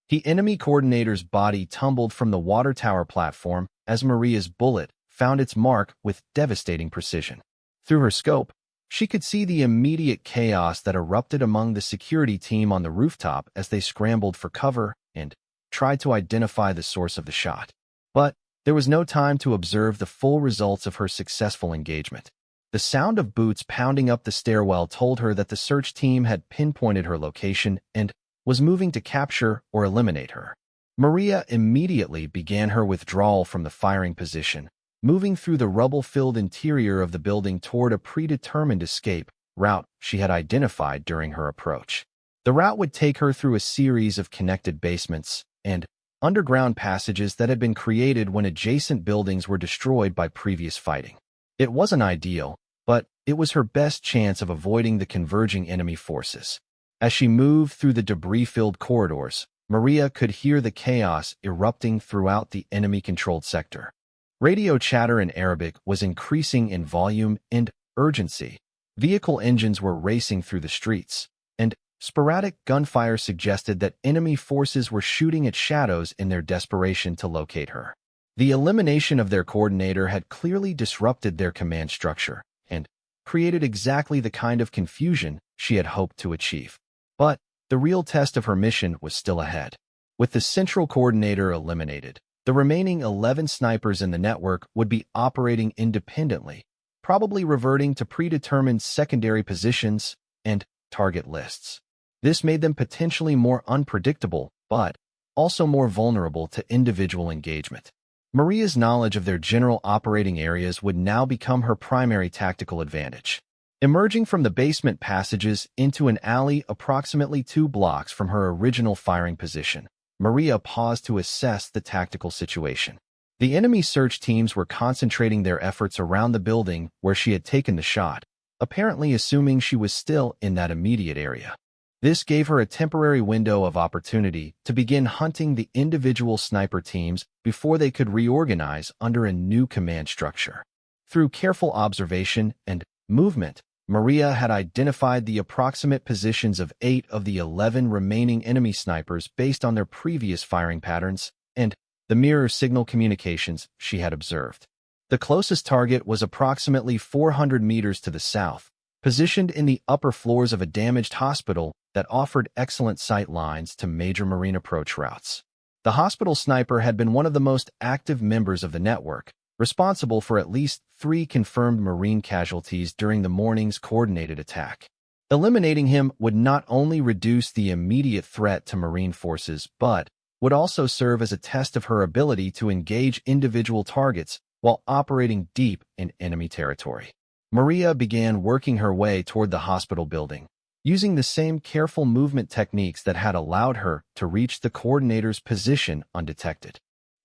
The enemy coordinator's body tumbled from the water tower platform as Maria's bullet found its mark with devastating precision. Through her scope, she could see the immediate chaos that erupted among the security team on the rooftop as they scrambled for cover and tried to identify the source of the shot. But there was no time to observe the full results of her successful engagement. The sound of boots pounding up the stairwell told her that the search team had pinpointed her location and was moving to capture or eliminate her. Maria immediately began her withdrawal from the firing position, moving through the rubble-filled interior of the building toward a predetermined escape route she had identified during her approach. The route would take her through a series of connected basements and underground passages that had been created when adjacent buildings were destroyed by previous fighting. It wasn't ideal, but it was her best chance of avoiding the converging enemy forces. As she moved through the debris-filled corridors, Maria could hear the chaos erupting throughout the enemy-controlled sector. Radio chatter in Arabic was increasing in volume and urgency. Vehicle engines were racing through the streets, and sporadic gunfire suggested that enemy forces were shooting at shadows in their desperation to locate her. The elimination of their coordinator had clearly disrupted their command structure and created exactly the kind of confusion she had hoped to achieve. But the real test of her mission was still ahead. With the central coordinator eliminated, the remaining 11 snipers in the network would be operating independently, probably reverting to predetermined secondary positions and target lists. This made them potentially more unpredictable, but also more vulnerable to individual engagement. Maria's knowledge of their general operating areas would now become her primary tactical advantage. Emerging from the basement passages into an alley approximately 2 blocks from her original firing position, Maria paused to assess the tactical situation. The enemy search teams were concentrating their efforts around the building where she had taken the shot, apparently assuming she was still in that immediate area. This gave her a temporary window of opportunity to begin hunting the individual sniper teams before they could reorganize under a new command structure. Through careful observation and movement, Maria had identified the approximate positions of 8 of the 11 remaining enemy snipers based on their previous firing patterns and the mirror signal communications she had observed. The closest target was approximately 400 meters to the south, positioned in the upper floors of a damaged hospital that offered excellent sight lines to major marine approach routes. The hospital sniper had been one of the most active members of the network, responsible for at least 3 confirmed marine casualties during the morning's coordinated attack. Eliminating him would not only reduce the immediate threat to marine forces, but would also serve as a test of her ability to engage individual targets while operating deep in enemy territory. Maria began working her way toward the hospital building, using the same careful movement techniques that had allowed her to reach the coordinator's position undetected.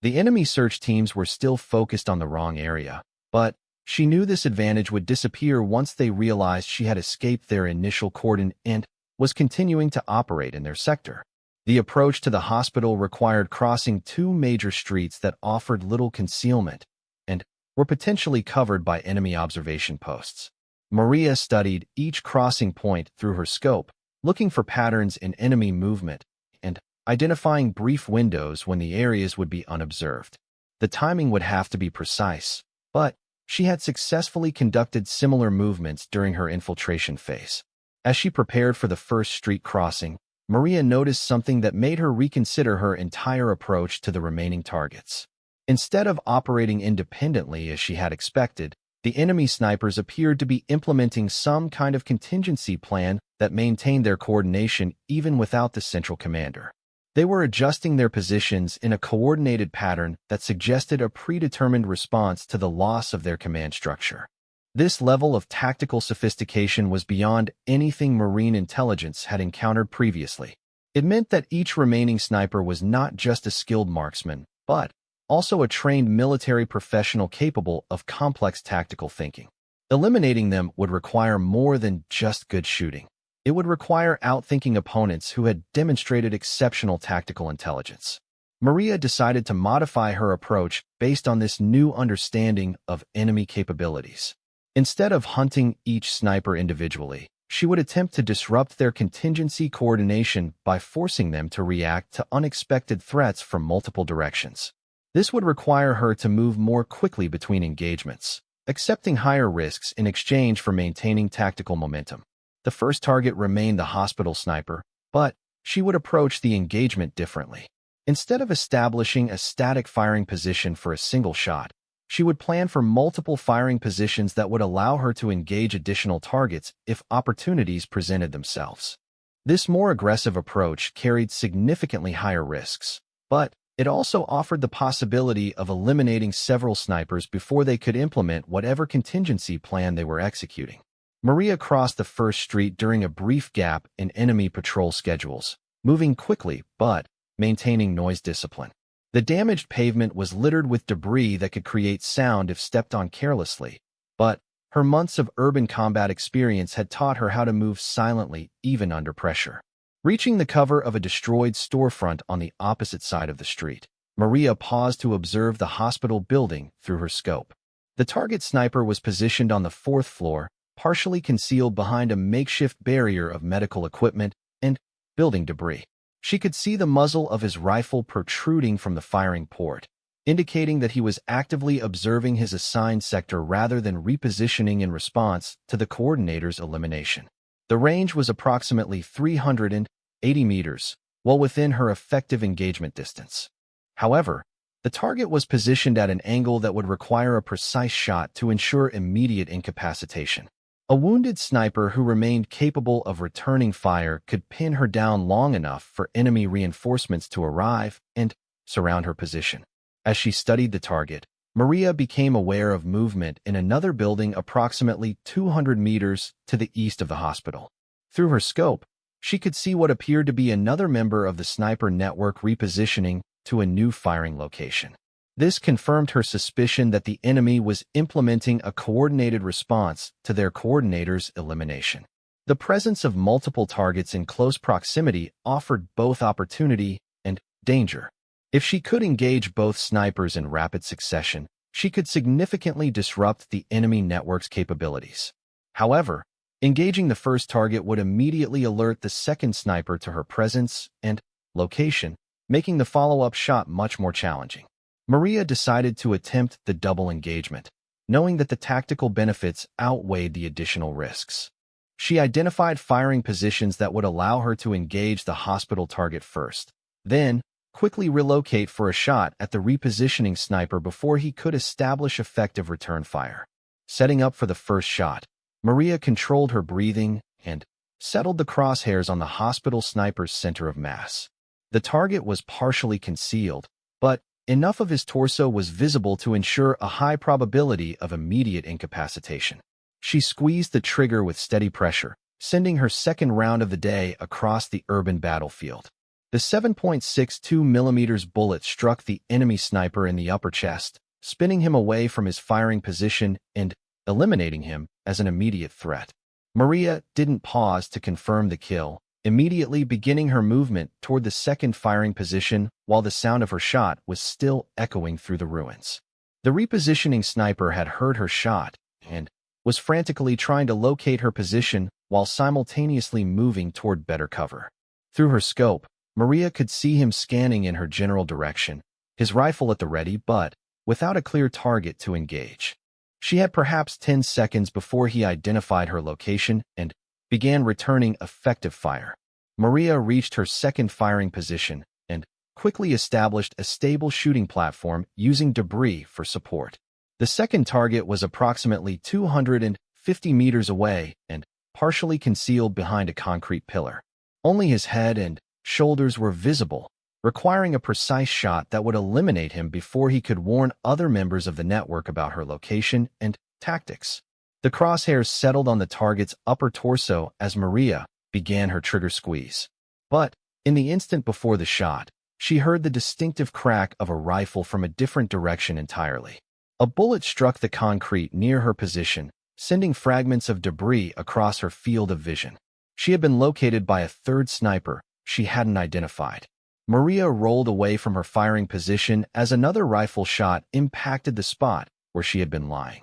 The enemy search teams were still focused on the wrong area, but she knew this advantage would disappear once they realized she had escaped their initial cordon and was continuing to operate in their sector. The approach to the hospital required crossing 2 major streets that offered little concealment and were potentially covered by enemy observation posts. Maria studied each crossing point through her scope, looking for patterns in enemy movement and identifying brief windows when the areas would be unobserved. The timing would have to be precise, but she had successfully conducted similar movements during her infiltration phase. As she prepared for the first street crossing, Maria noticed something that made her reconsider her entire approach to the remaining targets. Instead of operating independently as she had expected, the enemy snipers appeared to be implementing some kind of contingency plan that maintained their coordination even without the central commander. They were adjusting their positions in a coordinated pattern that suggested a predetermined response to the loss of their command structure. This level of tactical sophistication was beyond anything marine intelligence had encountered previously. It meant that each remaining sniper was not just a skilled marksman, but also a trained military professional capable of complex tactical thinking. Eliminating them would require more than just good shooting. It would require outthinking opponents who had demonstrated exceptional tactical intelligence. Maria decided to modify her approach based on this new understanding of enemy capabilities. Instead of hunting each sniper individually, she would attempt to disrupt their contingency coordination by forcing them to react to unexpected threats from multiple directions. This would require her to move more quickly between engagements, accepting higher risks in exchange for maintaining tactical momentum. The first target remained the hospital sniper, but she would approach the engagement differently. Instead of establishing a static firing position for a single shot, she would plan for multiple firing positions that would allow her to engage additional targets if opportunities presented themselves. This more aggressive approach carried significantly higher risks, but it also offered the possibility of eliminating several snipers before they could implement whatever contingency plan they were executing. Maria crossed the first street during a brief gap in enemy patrol schedules, moving quickly but maintaining noise discipline. The damaged pavement was littered with debris that could create sound if stepped on carelessly, but her months of urban combat experience had taught her how to move silently even under pressure. Reaching the cover of a destroyed storefront on the opposite side of the street, Maria paused to observe the hospital building through her scope. The target sniper was positioned on the fourth floor, partially concealed behind a makeshift barrier of medical equipment and building debris. She could see the muzzle of his rifle protruding from the firing port, indicating that he was actively observing his assigned sector rather than repositioning in response to the coordinator's elimination. The range was approximately 380 meters, well within her effective engagement distance. However, the target was positioned at an angle that would require a precise shot to ensure immediate incapacitation. A wounded sniper who remained capable of returning fire could pin her down long enough for enemy reinforcements to arrive and surround her position. As she studied the target, Maria became aware of movement in another building approximately 200 meters to the east of the hospital. Through her scope, she could see what appeared to be another member of the sniper network repositioning to a new firing location. This confirmed her suspicion that the enemy was implementing a coordinated response to their coordinator's elimination. The presence of multiple targets in close proximity offered both opportunity and danger. If she could engage both snipers in rapid succession, she could significantly disrupt the enemy network's capabilities. However, engaging the first target would immediately alert the second sniper to her presence and location, making the follow-up shot much more challenging. Maria decided to attempt the double engagement, knowing that the tactical benefits outweighed the additional risks. She identified firing positions that would allow her to engage the hospital target first, then quickly relocate for a shot at the repositioning sniper before he could establish effective return fire. Setting up for the first shot, Maria controlled her breathing and settled the crosshairs on the hospital sniper's center of mass. The target was partially concealed, but enough of his torso was visible to ensure a high probability of immediate incapacitation. She squeezed the trigger with steady pressure, sending her second round of the day across the urban battlefield. The 7.62 millimeters bullet struck the enemy sniper in the upper chest, spinning him away from his firing position and eliminating him as an immediate threat. Maria didn't pause to confirm the kill, immediately beginning her movement toward the second firing position while the sound of her shot was still echoing through the ruins. The repositioning sniper had heard her shot and was frantically trying to locate her position while simultaneously moving toward better cover. Through her scope, Maria could see him scanning in her general direction, his rifle at the ready but without a clear target to engage. She had perhaps 10 seconds before he identified her location and began returning effective fire. Maria reached her second firing position and quickly established a stable shooting platform using debris for support. The second target was approximately 250 meters away and partially concealed behind a concrete pillar. Only his head and shoulders were visible, requiring a precise shot that would eliminate him before he could warn other members of the network about her location and tactics. The crosshairs settled on the target's upper torso as Maria began her trigger squeeze. But, in the instant before the shot, she heard the distinctive crack of a rifle from a different direction entirely. A bullet struck the concrete near her position, sending fragments of debris across her field of vision. She had been located by a third sniper she hadn't identified. Maria rolled away from her firing position as another rifle shot impacted the spot where she had been lying.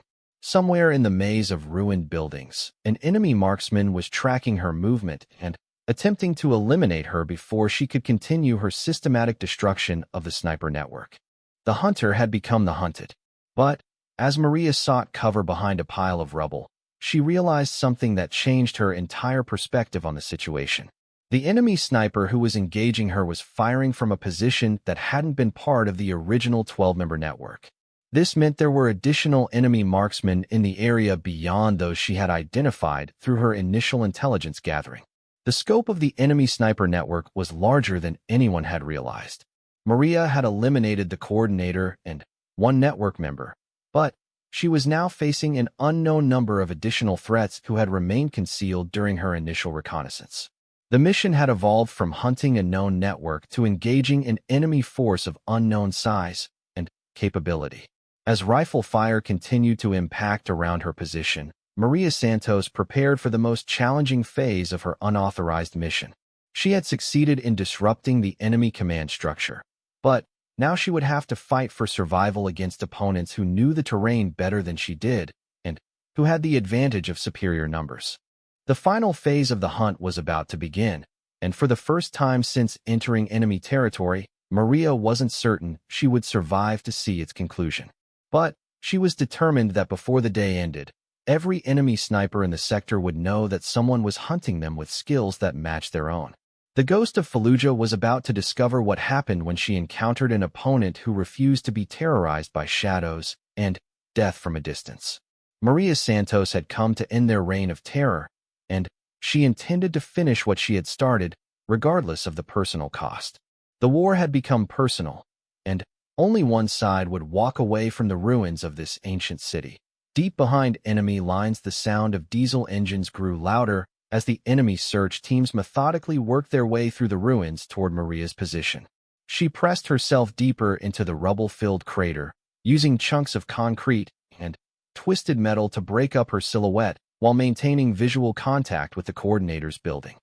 Somewhere in the maze of ruined buildings, an enemy marksman was tracking her movement and attempting to eliminate her before she could continue her systematic destruction of the sniper network. The hunter had become the hunted. But, as Maria sought cover behind a pile of rubble, she realized something that changed her entire perspective on the situation. The enemy sniper who was engaging her was firing from a position that hadn't been part of the original 12-member network. This meant there were additional enemy marksmen in the area beyond those she had identified through her initial intelligence gathering. The scope of the enemy sniper network was larger than anyone had realized. Maria had eliminated the coordinator and one network member, but she was now facing an unknown number of additional threats who had remained concealed during her initial reconnaissance. The mission had evolved from hunting a known network to engaging an enemy force of unknown size and capability. As rifle fire continued to impact around her position, Maria Santos prepared for the most challenging phase of her unauthorized mission. She had succeeded in disrupting the enemy command structure, but now she would have to fight for survival against opponents who knew the terrain better than she did and who had the advantage of superior numbers. The final phase of the hunt was about to begin, and for the first time since entering enemy territory, Maria wasn't certain she would survive to see its conclusion. But she was determined that before the day ended, every enemy sniper in the sector would know that someone was hunting them with skills that matched their own. The ghost of Fallujah was about to discover what happened when she encountered an opponent who refused to be terrorized by shadows and death from a distance. Maria Santos had come to end their reign of terror, and she intended to finish what she had started, regardless of the personal cost. The war had become personal, and only one side would walk away from the ruins of this ancient city. Deep behind enemy lines, the sound of diesel engines grew louder as the enemy search teams methodically worked their way through the ruins toward Maria's position. She pressed herself deeper into the rubble-filled crater, using chunks of concrete and twisted metal to break up her silhouette while maintaining visual contact with the coordinator's building.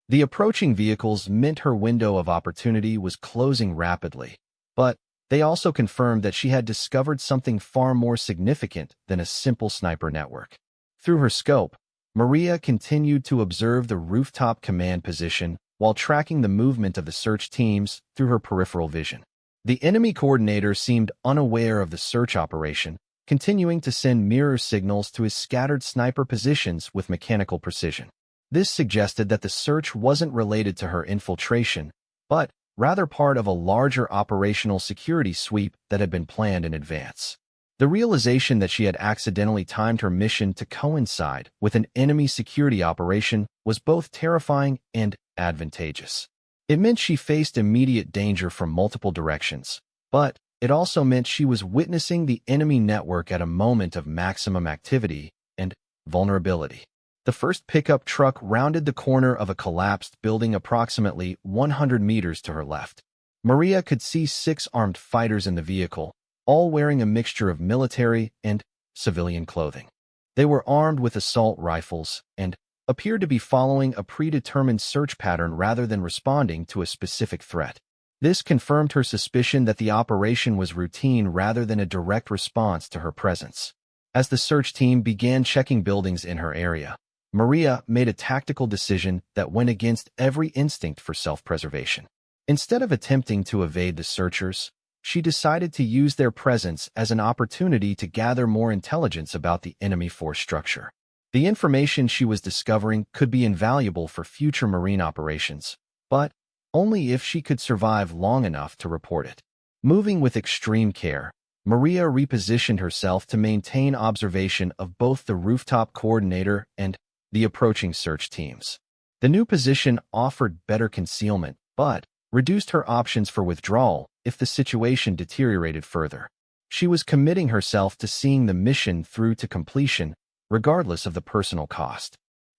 The approaching vehicles meant her window of opportunity was closing rapidly, but they also confirmed that she had discovered something far more significant than a simple sniper network. Through her scope, Maria continued to observe the rooftop command position while tracking the movement of the search teams through her peripheral vision. The enemy coordinator seemed unaware of the search operation, continuing to send mirror signals to his scattered sniper positions with mechanical precision. This suggested that the search wasn't related to her infiltration, but rather part of a larger operational security sweep that had been planned in advance. The realization that she had accidentally timed her mission to coincide with an enemy security operation was both terrifying and advantageous. It meant she faced immediate danger from multiple directions, but it also meant she was witnessing the enemy network at a moment of maximum activity and vulnerability. The first pickup truck rounded the corner of a collapsed building approximately 100 meters to her left. Maria could see 6 armed fighters in the vehicle, all wearing a mixture of military and civilian clothing. They were armed with assault rifles and appeared to be following a predetermined search pattern rather than responding to a specific threat. This confirmed her suspicion that the operation was routine rather than a direct response to her presence. As the search team began checking buildings in her area, Maria made a tactical decision that went against every instinct for self-preservation. Instead of attempting to evade the searchers, she decided to use their presence as an opportunity to gather more intelligence about the enemy force structure. The information she was discovering could be invaluable for future marine operations, but only if she could survive long enough to report it. Moving with extreme care, Maria repositioned herself to maintain observation of both the rooftop coordinator and the approaching search teams. The new position offered better concealment, but reduced her options for withdrawal if the situation deteriorated further. She was committing herself to seeing the mission through to completion, regardless of the personal cost.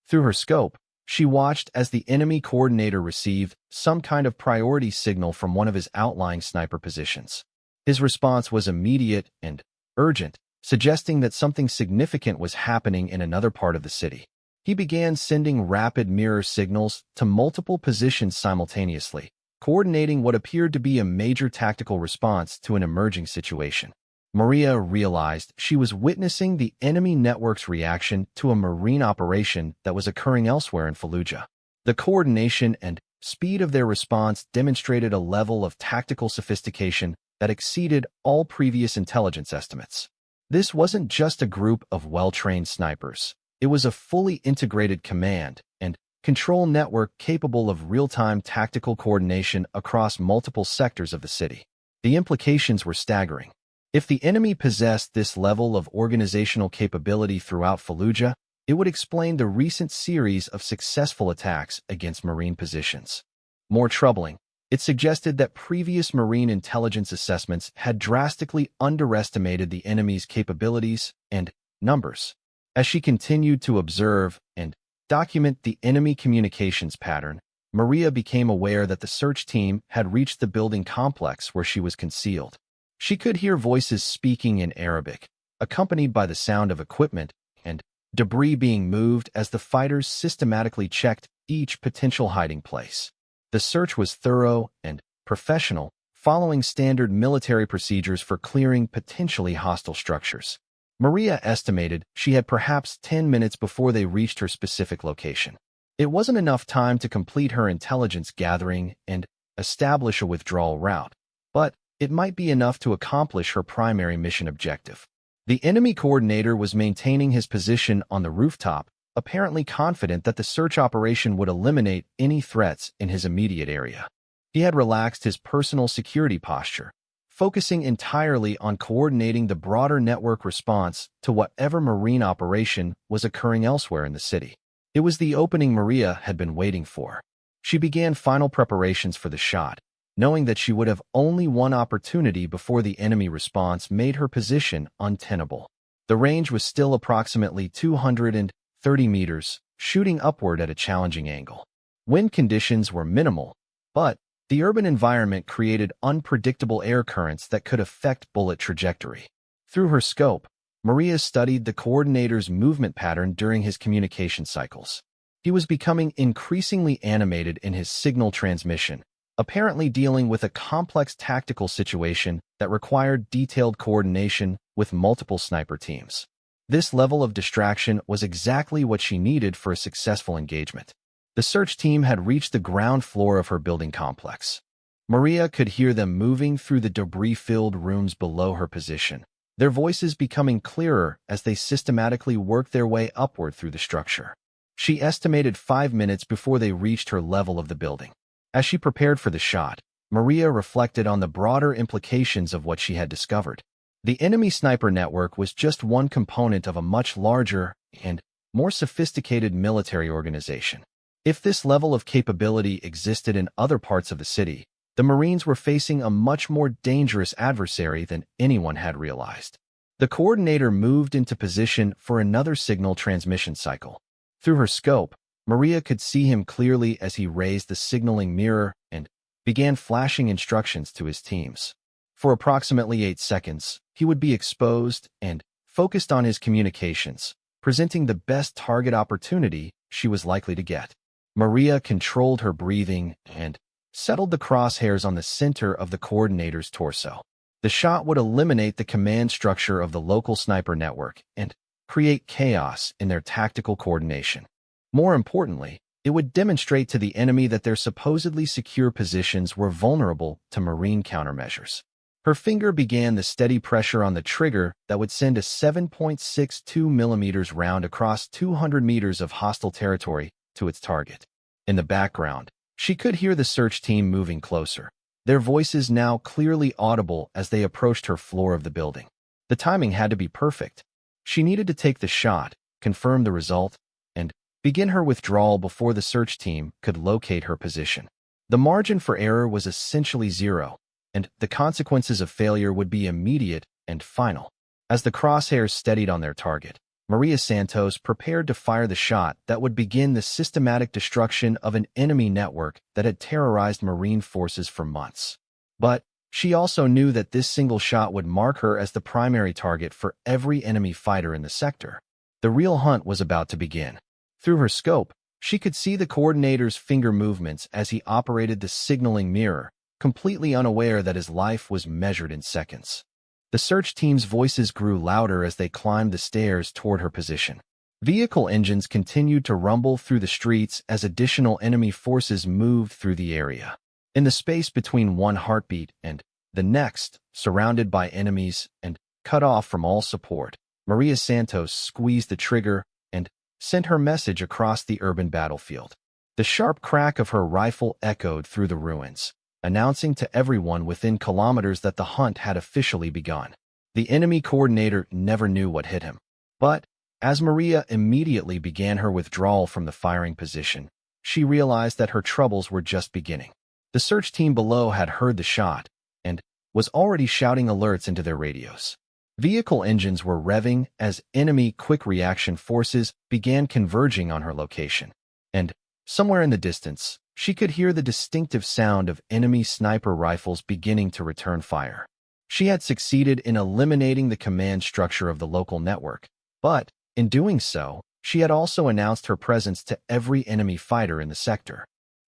Through her scope, she watched as the enemy coordinator received some kind of priority signal from one of his outlying sniper positions. His response was immediate and urgent, suggesting that something significant was happening in another part of the city. He began sending rapid mirror signals to multiple positions simultaneously, coordinating what appeared to be a major tactical response to an emerging situation. Maria realized she was witnessing the enemy network's reaction to a marine operation that was occurring elsewhere in Fallujah. The coordination and speed of their response demonstrated a level of tactical sophistication that exceeded all previous intelligence estimates. This wasn't just a group of well-trained snipers. It was a fully integrated command and control network capable of real-time tactical coordination across multiple sectors of the city. The implications were staggering. If the enemy possessed this level of organizational capability throughout Fallujah, it would explain the recent series of successful attacks against Marine positions. More troubling, it suggested that previous Marine intelligence assessments had drastically underestimated the enemy's capabilities and numbers. As she continued to observe and document the enemy communications pattern, Maria became aware that the search team had reached the building complex where she was concealed. She could hear voices speaking in Arabic, accompanied by the sound of equipment and debris being moved as the fighters systematically checked each potential hiding place. The search was thorough and professional, following standard military procedures for clearing potentially hostile structures. Maria estimated she had perhaps 10 minutes before they reached her specific location. It wasn't enough time to complete her intelligence gathering and establish a withdrawal route, but it might be enough to accomplish her primary mission objective. The enemy coordinator was maintaining his position on the rooftop, apparently confident that the search operation would eliminate any threats in his immediate area. He had relaxed his personal security posture, focusing entirely on coordinating the broader network response to whatever marine operation was occurring elsewhere in the city. It was the opening Maria had been waiting for. She began final preparations for the shot, knowing that she would have only one opportunity before the enemy response made her position untenable. The range was still approximately 230 meters, shooting upward at a challenging angle. Wind conditions were minimal, but the urban environment created unpredictable air currents that could affect bullet trajectory. Through her scope, Maria studied the coordinator's movement pattern during his communication cycles. He was becoming increasingly animated in his signal transmission, apparently dealing with a complex tactical situation that required detailed coordination with multiple sniper teams. This level of distraction was exactly what she needed for a successful engagement. The search team had reached the ground floor of her building complex. Maria could hear them moving through the debris-filled rooms below her position, their voices becoming clearer as they systematically worked their way upward through the structure. She estimated 5 minutes before they reached her level of the building. As she prepared for the shot, Maria reflected on the broader implications of what she had discovered. The enemy sniper network was just one component of a much larger and more sophisticated military organization. If this level of capability existed in other parts of the city, the Marines were facing a much more dangerous adversary than anyone had realized. The coordinator moved into position for another signal transmission cycle. Through her scope, Maria could see him clearly as he raised the signaling mirror and began flashing instructions to his teams. For approximately 8 seconds, he would be exposed and focused on his communications, presenting the best target opportunity she was likely to get. Maria controlled her breathing and settled the crosshairs on the center of the coordinator's torso. The shot would eliminate the command structure of the local sniper network and create chaos in their tactical coordination. More importantly, it would demonstrate to the enemy that their supposedly secure positions were vulnerable to Marine countermeasures. Her finger began the steady pressure on the trigger that would send a 7.62 millimeters round across 200 meters of hostile territory to its target. In the background, she could hear the search team moving closer, their voices now clearly audible as they approached her floor of the building. The timing had to be perfect. She needed to take the shot, confirm the result, and begin her withdrawal before the search team could locate her position. The margin for error was essentially zero, and the consequences of failure would be immediate and final. As the crosshairs steadied on their target, Maria Santos prepared to fire the shot that would begin the systematic destruction of an enemy network that had terrorized Marine forces for months. But she also knew that this single shot would mark her as the primary target for every enemy fighter in the sector. The real hunt was about to begin. Through her scope, she could see the coordinator's finger movements as he operated the signaling mirror, completely unaware that his life was measured in seconds. The search team's voices grew louder as they climbed the stairs toward her position. Vehicle engines continued to rumble through the streets as additional enemy forces moved through the area. In the space between one heartbeat and the next, surrounded by enemies and cut off from all support, Maria Santos squeezed the trigger and sent her message across the urban battlefield. The sharp crack of her rifle echoed through the ruins, announcing to everyone within kilometers that the hunt had officially begun. The enemy coordinator never knew what hit him. But as Maria immediately began her withdrawal from the firing position, she realized that her troubles were just beginning. The search team below had heard the shot and was already shouting alerts into their radios. Vehicle engines were revving as enemy quick-reaction forces began converging on her location. And somewhere in the distance, she could hear the distinctive sound of enemy sniper rifles beginning to return fire. She had succeeded in eliminating the command structure of the local network, but in doing so, she had also announced her presence to every enemy fighter in the sector.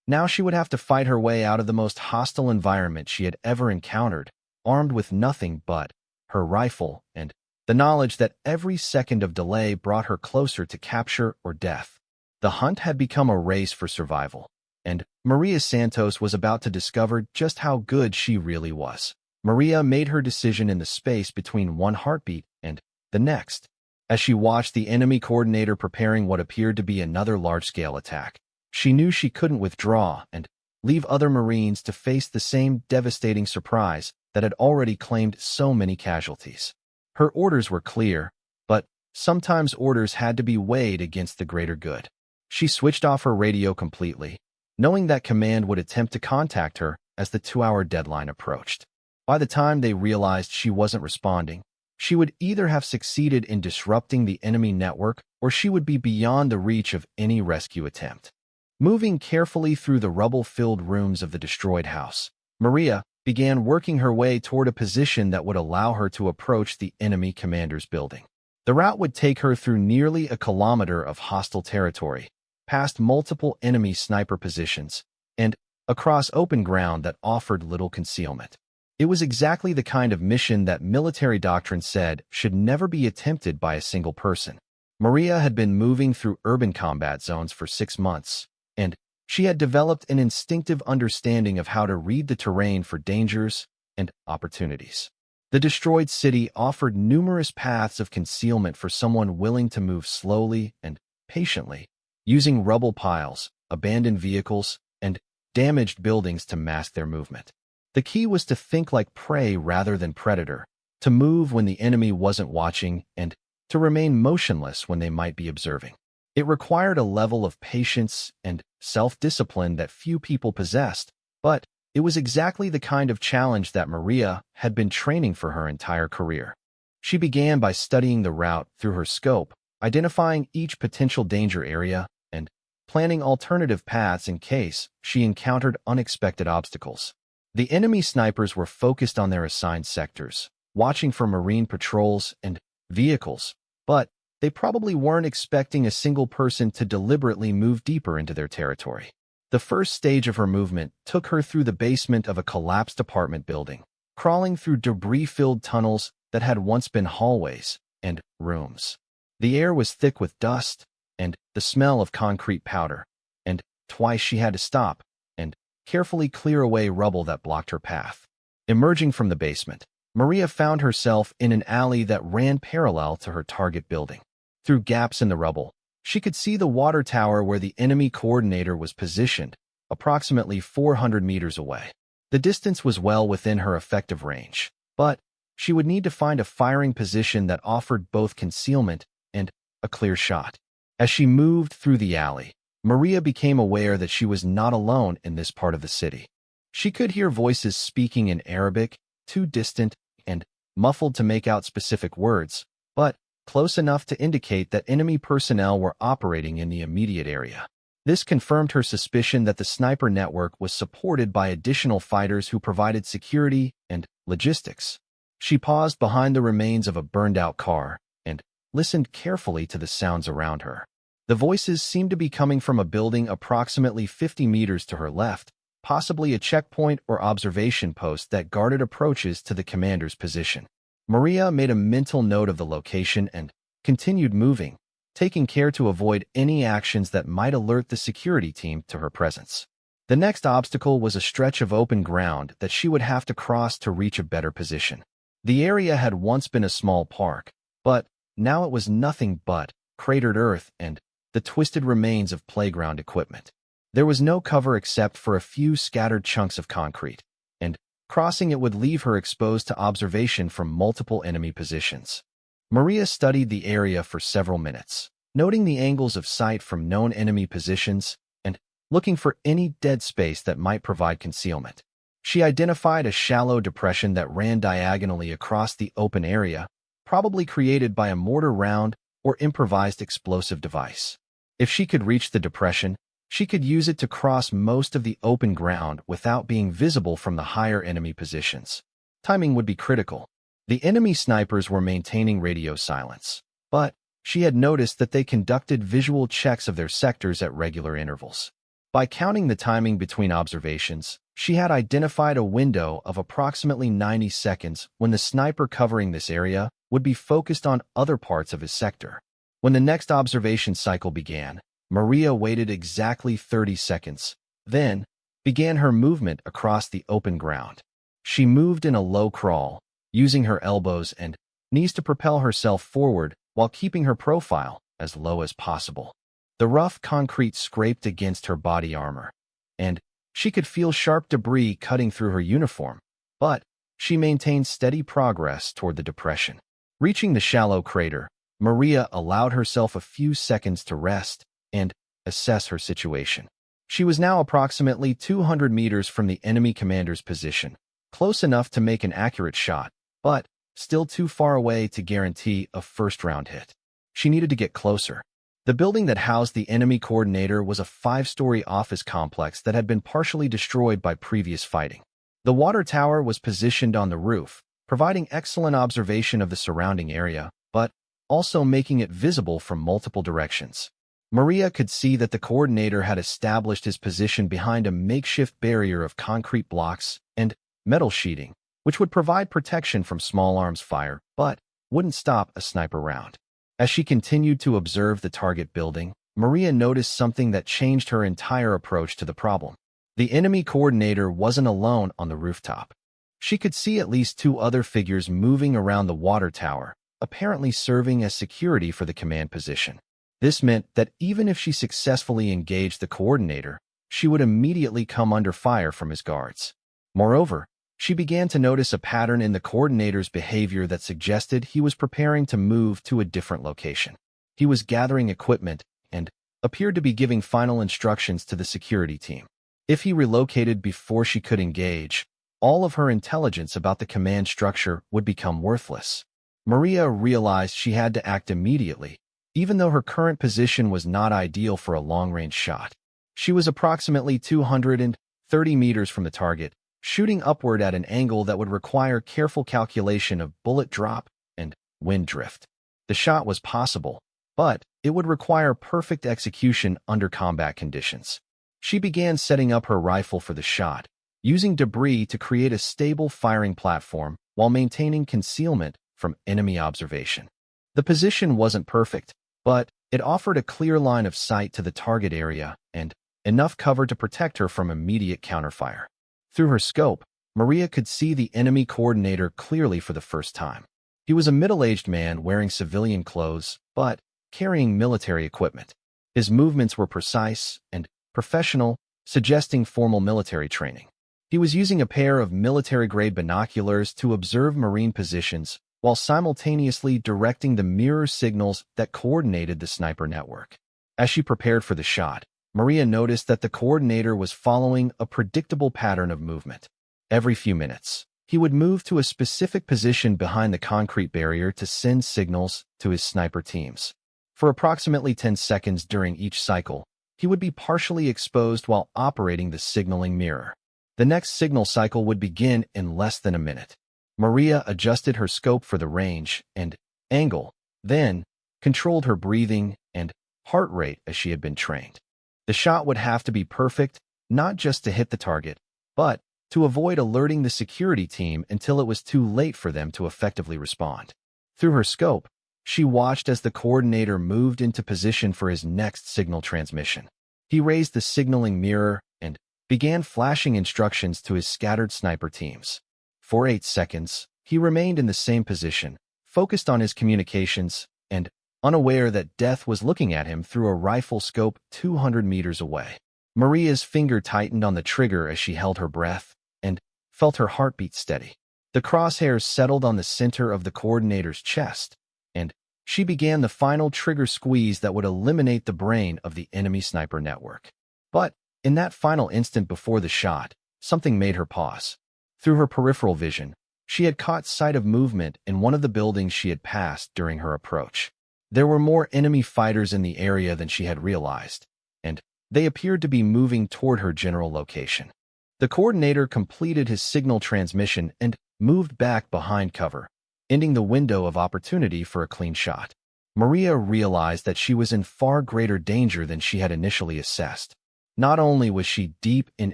Now she would have to fight her way out of the most hostile environment she had ever encountered, armed with nothing but her rifle and the knowledge that every second of delay brought her closer to capture or death. The hunt had become a race for survival, and Maria Santos was about to discover just how good she really was. Maria made her decision in the space between one heartbeat and the next, as she watched the enemy coordinator preparing what appeared to be another large-scale attack. She knew she couldn't withdraw and leave other Marines to face the same devastating surprise that had already claimed so many casualties. Her orders were clear, but sometimes orders had to be weighed against the greater good. She switched off her radio completely, knowing that command would attempt to contact her as the 2-hour deadline approached. By the time they realized she wasn't responding, she would either have succeeded in disrupting the enemy network or she would be beyond the reach of any rescue attempt. Moving carefully through the rubble-filled rooms of the destroyed house, Maria began working her way toward a position that would allow her to approach the enemy commander's building. The route would take her through nearly a kilometer of hostile territory, past multiple enemy sniper positions, and across open ground that offered little concealment. It was exactly the kind of mission that military doctrine said should never be attempted by a single person. Maria had been moving through urban combat zones for 6 months, and she had developed an instinctive understanding of how to read the terrain for dangers and opportunities. The destroyed city offered numerous paths of concealment for someone willing to move slowly and patiently, using rubble piles, abandoned vehicles, and damaged buildings to mask their movement. The key was to think like prey rather than predator, to move when the enemy wasn't watching, and to remain motionless when they might be observing. It required a level of patience and self-discipline that few people possessed, but it was exactly the kind of challenge that Maria had been training for her entire career. She began by studying the route through her scope, identifying each potential danger area, and planning alternative paths in case she encountered unexpected obstacles. The enemy snipers were focused on their assigned sectors, watching for Marine patrols and vehicles, but they probably weren't expecting a single person to deliberately move deeper into their territory. The first stage of her movement took her through the basement of a collapsed apartment building, crawling through debris-filled tunnels that had once been hallways and rooms. The air was thick with dust and the smell of concrete powder, and twice she had to stop and carefully clear away rubble that blocked her path. Emerging from the basement, Maria found herself in an alley that ran parallel to her target building. Through gaps in the rubble, she could see the water tower where the enemy coordinator was positioned, approximately 400 meters away. The distance was well within her effective range, but she would need to find a firing position that offered both concealment and a clear shot. As she moved through the alley, Maria became aware that she was not alone in this part of the city. She could hear voices speaking in Arabic, too distant and muffled to make out specific words, but close enough to indicate that enemy personnel were operating in the immediate area. This confirmed her suspicion that the sniper network was supported by additional fighters who provided security and logistics. She paused behind the remains of a burned-out car and listened carefully to the sounds around her. The voices seemed to be coming from a building approximately 50 meters to her left, possibly a checkpoint or observation post that guarded approaches to the commander's position. Maria made a mental note of the location and continued moving, taking care to avoid any actions that might alert the security team to her presence. The next obstacle was a stretch of open ground that she would have to cross to reach a better position. The area had once been a small park, but now it was nothing but cratered earth and the twisted remains of playground equipment. There was no cover except for a few scattered chunks of concrete, and crossing it would leave her exposed to observation from multiple enemy positions. Maria studied the area for several minutes, noting the angles of sight from known enemy positions and looking for any dead space that might provide concealment. She identified a shallow depression that ran diagonally across the open area, probably created by a mortar round or improvised explosive device. If she could reach the depression, she could use it to cross most of the open ground without being visible from the higher enemy positions. Timing would be critical. The enemy snipers were maintaining radio silence, but she had noticed that they conducted visual checks of their sectors at regular intervals. By counting the timing between observations, she had identified a window of approximately 90 seconds when the sniper covering this area would be focused on other parts of his sector. When the next observation cycle began, Maria waited exactly 30 seconds, then began her movement across the open ground. She moved in a low crawl, using her elbows and knees to propel herself forward while keeping her profile as low as possible. The rough concrete scraped against her body armor, and she could feel sharp debris cutting through her uniform, but she maintained steady progress toward the depression. Reaching the shallow crater, Maria allowed herself a few seconds to rest and assess her situation. She was now approximately 200 meters from the enemy commander's position, close enough to make an accurate shot, but still too far away to guarantee a first-round hit. She needed to get closer. The building that housed the enemy coordinator was a 5-story office complex that had been partially destroyed by previous fighting. The water tower was positioned on the roof, providing excellent observation of the surrounding area, but also making it visible from multiple directions. Maria could see that the coordinator had established his position behind a makeshift barrier of concrete blocks and metal sheeting, which would provide protection from small arms fire, but wouldn't stop a sniper round. As she continued to observe the target building, Maria noticed something that changed her entire approach to the problem. The enemy coordinator wasn't alone on the rooftop. She could see at least 2 other figures moving around the water tower, apparently serving as security for the command position. This meant that even if she successfully engaged the coordinator, she would immediately come under fire from his guards. Moreover, she began to notice a pattern in the coordinator's behavior that suggested he was preparing to move to a different location. He was gathering equipment and appeared to be giving final instructions to the security team. If he relocated before she could engage, all of her intelligence about the command structure would become worthless. Maria realized she had to act immediately, even though her current position was not ideal for a long-range shot. She was approximately 230 meters from the target, shooting upward at an angle that would require careful calculation of bullet drop and wind drift. The shot was possible, but it would require perfect execution under combat conditions. She began setting up her rifle for the shot, using debris to create a stable firing platform while maintaining concealment from enemy observation. The position wasn't perfect, but it offered a clear line of sight to the target area and enough cover to protect her from immediate counterfire. Through her scope, Maria could see the enemy coordinator clearly for the first time. He was a middle-aged man wearing civilian clothes, but carrying military equipment. His movements were precise and professional, suggesting formal military training. He was using a pair of military-grade binoculars to observe marine positions while simultaneously directing the mirror signals that coordinated the sniper network. As she prepared for the shot, Maria noticed that the coordinator was following a predictable pattern of movement. Every few minutes, he would move to a specific position behind the concrete barrier to send signals to his sniper teams. For approximately 10 seconds during each cycle, he would be partially exposed while operating the signaling mirror. The next signal cycle would begin in less than a minute. Maria adjusted her scope for the range and angle, then controlled her breathing and heart rate as she had been trained. The shot would have to be perfect, not just to hit the target, but to avoid alerting the security team until it was too late for them to effectively respond. Through her scope, she watched as the coordinator moved into position for his next signal transmission. He raised the signaling mirror and began flashing instructions to his scattered sniper teams. For 8 seconds, he remained in the same position, focused on his communications, and unaware that death was looking at him through a rifle scope 200 meters away. Maria's finger tightened on the trigger as she held her breath and felt her heartbeat steady. The crosshairs settled on the center of the coordinator's chest, and she began the final trigger squeeze that would eliminate the brain of the enemy sniper network. But in that final instant before the shot, something made her pause. Through her peripheral vision, she had caught sight of movement in one of the buildings she had passed during her approach. There were more enemy fighters in the area than she had realized, and they appeared to be moving toward her general location. The coordinator completed his signal transmission and moved back behind cover, ending the window of opportunity for a clean shot. Maria realized that she was in far greater danger than she had initially assessed. Not only was she deep in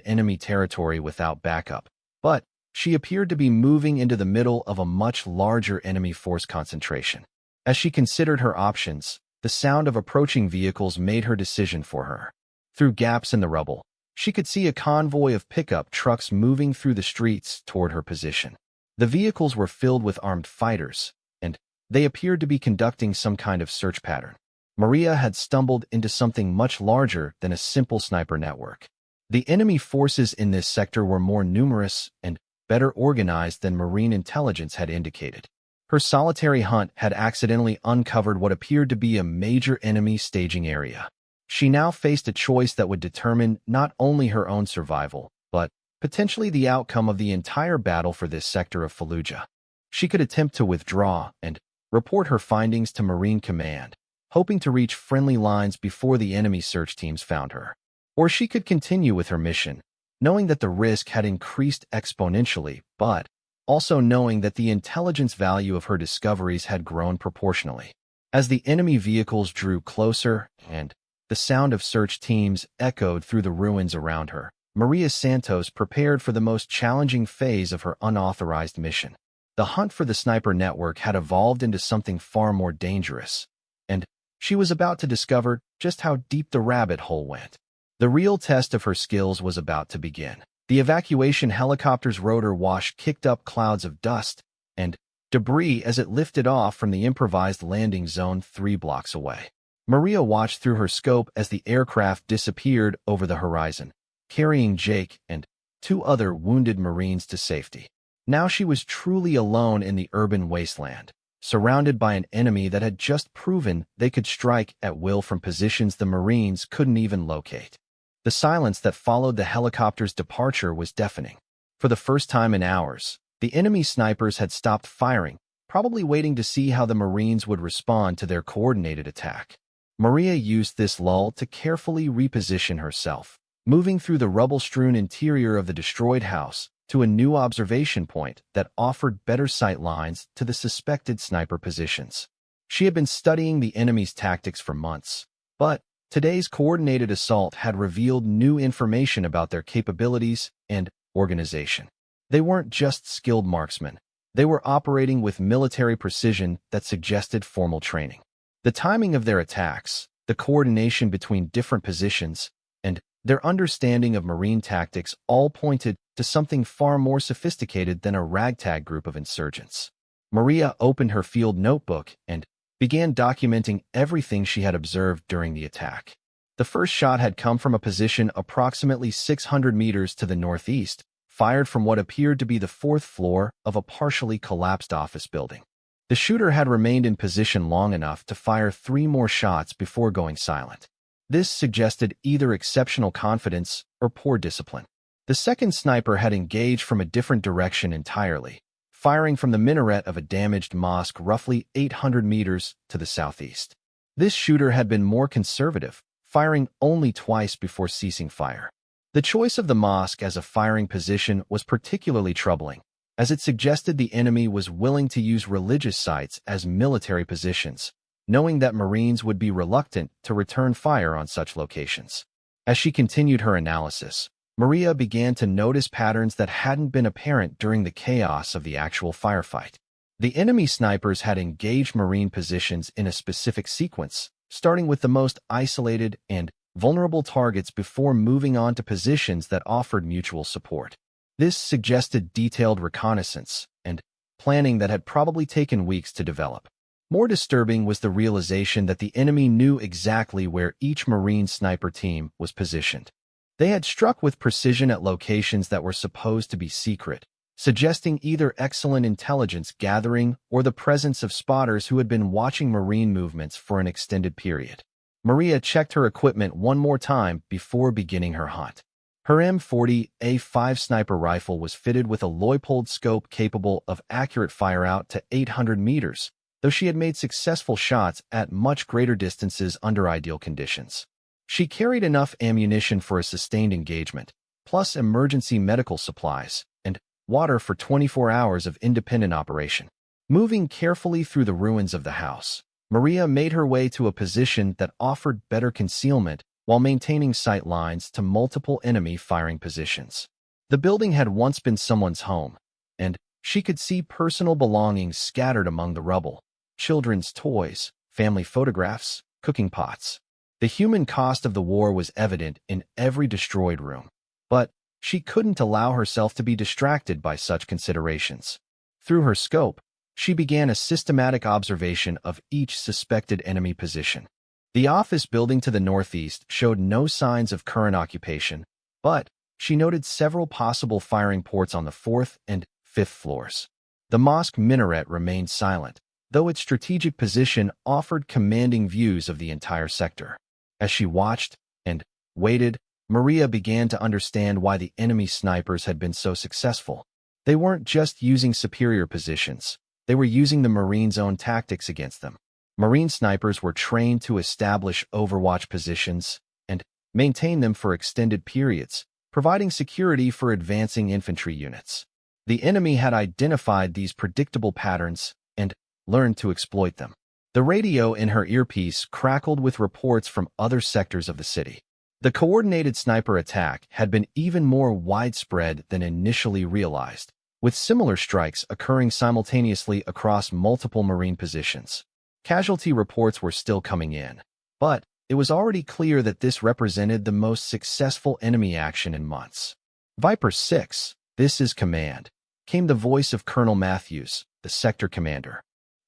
enemy territory without backup, but she appeared to be moving into the middle of a much larger enemy force concentration. As she considered her options, the sound of approaching vehicles made her decision for her. Through gaps in the rubble, she could see a convoy of pickup trucks moving through the streets toward her position. The vehicles were filled with armed fighters, and they appeared to be conducting some kind of search pattern. Maria had stumbled into something much larger than a simple sniper network. The enemy forces in this sector were more numerous and better organized than Marine intelligence had indicated. Her solitary hunt had accidentally uncovered what appeared to be a major enemy staging area. She now faced a choice that would determine not only her own survival, but potentially the outcome of the entire battle for this sector of Fallujah. She could attempt to withdraw and report her findings to Marine Command, hoping to reach friendly lines before the enemy search teams found her. Or she could continue with her mission, knowing that the risk had increased exponentially, but also knowing that the intelligence value of her discoveries had grown proportionally. As the enemy vehicles drew closer and the sound of search teams echoed through the ruins around her, Maria Santos prepared for the most challenging phase of her unauthorized mission. The hunt for the sniper network had evolved into something far more dangerous, and she was about to discover just how deep the rabbit hole went. The real test of her skills was about to begin. The evacuation helicopter's rotor wash kicked up clouds of dust and debris as it lifted off from the improvised landing zone 3 blocks away. Maria watched through her scope as the aircraft disappeared over the horizon, carrying Jake and 2 other wounded Marines to safety. Now she was truly alone in the urban wasteland, surrounded by an enemy that had just proven they could strike at will from positions the Marines couldn't even locate. The silence that followed the helicopter's departure was deafening. For the first time in hours, the enemy snipers had stopped firing, probably waiting to see how the Marines would respond to their coordinated attack. Maria used this lull to carefully reposition herself, moving through the rubble-strewn interior of the destroyed house to a new observation point that offered better sight lines to the suspected sniper positions. She had been studying the enemy's tactics for months, but today's coordinated assault had revealed new information about their capabilities and organization. They weren't just skilled marksmen. They were operating with military precision that suggested formal training. The timing of their attacks, the coordination between different positions, and their understanding of Marine tactics all pointed to something far more sophisticated than a ragtag group of insurgents. Maria opened her field notebook and began documenting everything she had observed during the attack. The first shot had come from a position approximately 600 meters to the northeast, fired from what appeared to be the 4th floor of a partially collapsed office building. The shooter had remained in position long enough to fire 3 more shots before going silent. This suggested either exceptional confidence or poor discipline. The second sniper had engaged from a different direction entirely, firing from the minaret of a damaged mosque roughly 800 meters to the southeast. This shooter had been more conservative, firing only twice before ceasing fire. The choice of the mosque as a firing position was particularly troubling, as it suggested the enemy was willing to use religious sites as military positions, knowing that Marines would be reluctant to return fire on such locations. As she continued her analysis, Maria began to notice patterns that hadn't been apparent during the chaos of the actual firefight. The enemy snipers had engaged Marine positions in a specific sequence, starting with the most isolated and vulnerable targets before moving on to positions that offered mutual support. This suggested detailed reconnaissance and planning that had probably taken weeks to develop. More disturbing was the realization that the enemy knew exactly where each Marine sniper team was positioned. They had struck with precision at locations that were supposed to be secret, suggesting either excellent intelligence gathering or the presence of spotters who had been watching Marine movements for an extended period. Maria checked her equipment one more time before beginning her hunt. Her M40A5 sniper rifle was fitted with a Leupold scope capable of accurate fire out to 800 meters, though she had made successful shots at much greater distances under ideal conditions. She carried enough ammunition for a sustained engagement, plus emergency medical supplies, and water for 24 hours of independent operation. Moving carefully through the ruins of the house, Maria made her way to a position that offered better concealment while maintaining sight lines to multiple enemy firing positions. The building had once been someone's home, and she could see personal belongings scattered among the rubble: children's toys, family photographs, cooking pots. The human cost of the war was evident in every destroyed room, but she couldn't allow herself to be distracted by such considerations. Through her scope, she began a systematic observation of each suspected enemy position. The office building to the northeast showed no signs of current occupation, but she noted several possible firing ports on the 4th and 5th floors. The mosque minaret remained silent, though its strategic position offered commanding views of the entire sector. As she watched and waited, Maria began to understand why the enemy snipers had been so successful. They weren't just using superior positions, they were using the Marines' own tactics against them. Marine snipers were trained to establish overwatch positions and maintain them for extended periods, providing security for advancing infantry units. The enemy had identified these predictable patterns and learned to exploit them. The radio in her earpiece crackled with reports from other sectors of the city. The coordinated sniper attack had been even more widespread than initially realized, with similar strikes occurring simultaneously across multiple Marine positions. Casualty reports were still coming in, but it was already clear that this represented the most successful enemy action in months. Viper 6, this is command, came the voice of Colonel Matthews, the sector commander.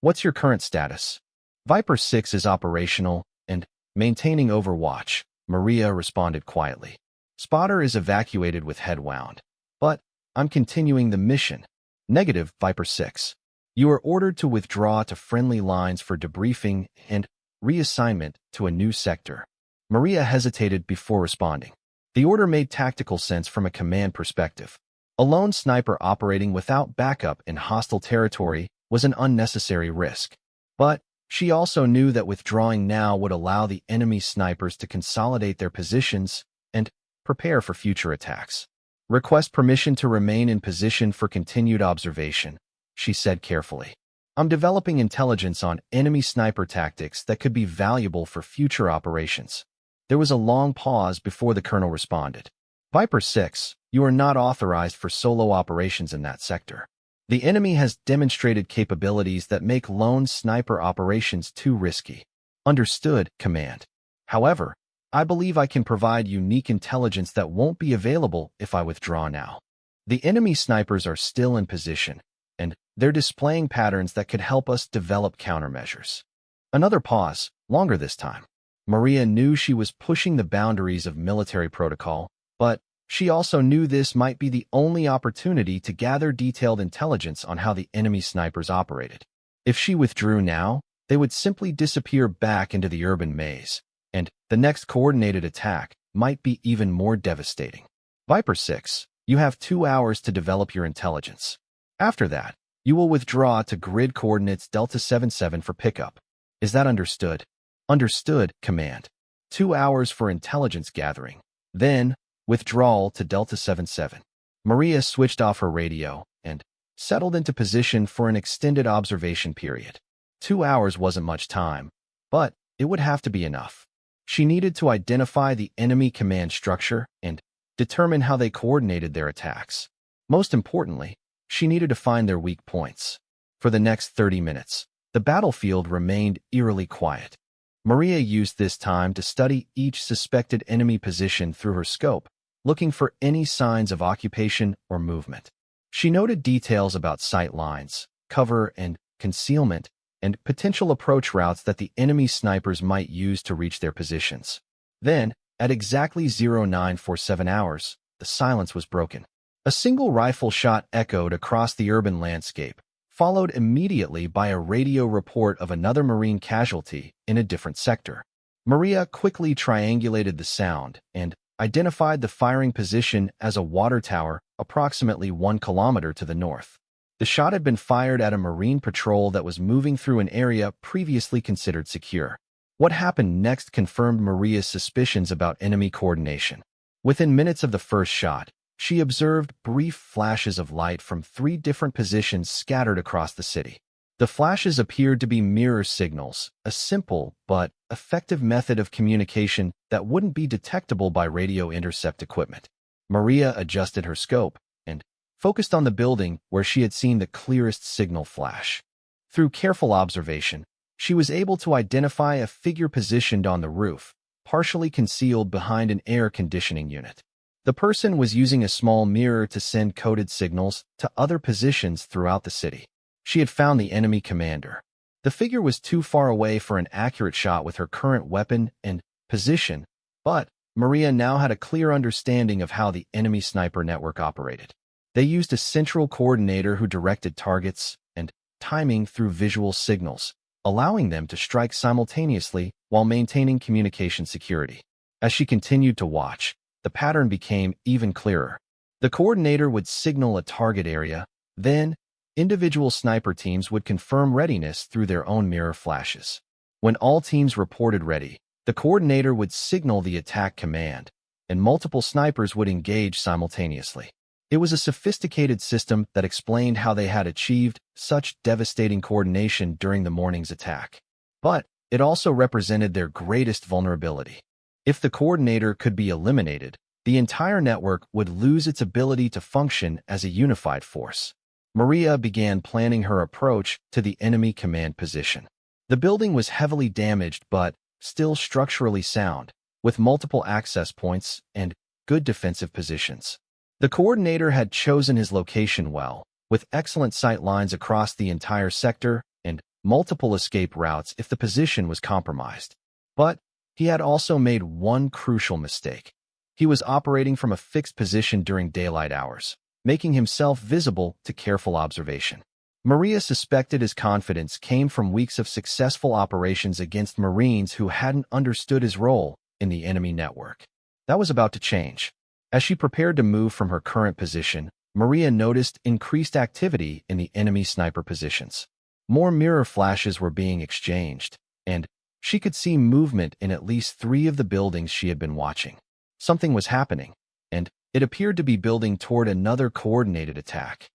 What's your current status? Viper 6 is operational and maintaining overwatch, Maria responded quietly. Spotter is evacuated with head wound, but I'm continuing the mission. Negative, Viper 6. You are ordered to withdraw to friendly lines for debriefing and reassignment to a new sector. Maria hesitated before responding. The order made tactical sense from a command perspective. A lone sniper operating without backup in hostile territory was an unnecessary risk. But she also knew that withdrawing now would allow the enemy snipers to consolidate their positions and prepare for future attacks. Request permission to remain in position for continued observation, she said carefully. I'm developing intelligence on enemy sniper tactics that could be valuable for future operations. There was a long pause before the colonel responded. Viper 6, you are not authorized for solo operations in that sector. The enemy has demonstrated capabilities that make lone sniper operations too risky. Understood, Command. However, I believe I can provide unique intelligence that won't be available if I withdraw now. The enemy snipers are still in position, and they're displaying patterns that could help us develop countermeasures. Another pause, longer this time. Maria knew she was pushing the boundaries of military protocol, but she also knew this might be the only opportunity to gather detailed intelligence on how the enemy snipers operated. If she withdrew now, they would simply disappear back into the urban maze, and the next coordinated attack might be even more devastating. Viper 6, you have 2 hours to develop your intelligence. After that, you will withdraw to grid coordinates Delta 77 for pickup. Is that understood? Understood, Command. 2 hours for intelligence gathering. Then, withdrawal to Delta 77. Maria switched off her radio and settled into position for an extended observation period. 2 hours wasn't much time, but it would have to be enough. She needed to identify the enemy command structure and determine how they coordinated their attacks. Most importantly, she needed to find their weak points. For the next 30 minutes, the battlefield remained eerily quiet. Maria used this time to study each suspected enemy position through her scope, looking for any signs of occupation or movement. She noted details about sight lines, cover and concealment, and potential approach routes that the enemy snipers might use to reach their positions. Then, at exactly 0947 hours, the silence was broken. A single rifle shot echoed across the urban landscape, followed immediately by a radio report of another Marine casualty in a different sector. Maria quickly triangulated the sound and identified the firing position as a water tower approximately 1 kilometer to the north. The shot had been fired at a Marine patrol that was moving through an area previously considered secure. What happened next confirmed Maria's suspicions about enemy coordination. Within minutes of the first shot, she observed brief flashes of light from 3 different positions scattered across the city. The flashes appeared to be mirror signals, a simple but effective method of communication that wouldn't be detectable by radio intercept equipment. Maria adjusted her scope and focused on the building where she had seen the clearest signal flash. Through careful observation, she was able to identify a figure positioned on the roof, partially concealed behind an air conditioning unit. The person was using a small mirror to send coded signals to other positions throughout the city. She had found the enemy commander. The figure was too far away for an accurate shot with her current weapon and position, but Maria now had a clear understanding of how the enemy sniper network operated. They used a central coordinator who directed targets and timing through visual signals, allowing them to strike simultaneously while maintaining communication security. As she continued to watch, the pattern became even clearer. The coordinator would signal a target area, then individual sniper teams would confirm readiness through their own mirror flashes. When all teams reported ready, the coordinator would signal the attack command, and multiple snipers would engage simultaneously. It was a sophisticated system that explained how they had achieved such devastating coordination during the morning's attack. But it also represented their greatest vulnerability. If the coordinator could be eliminated, the entire network would lose its ability to function as a unified force. Maria began planning her approach to the enemy command position. The building was heavily damaged but still structurally sound, with multiple access points and good defensive positions. The coordinator had chosen his location well, with excellent sight lines across the entire sector and multiple escape routes if the position was compromised. But he had also made one crucial mistake. He was operating from a fixed position during daylight hours, making himself visible to careful observation. Maria suspected his confidence came from weeks of successful operations against Marines who hadn't understood his role in the enemy network. That was about to change. As she prepared to move from her current position, Maria noticed increased activity in the enemy sniper positions. More mirror flashes were being exchanged, and she could see movement in at least 3 of the buildings she had been watching. Something was happening, and it appeared to be building toward another coordinated attack.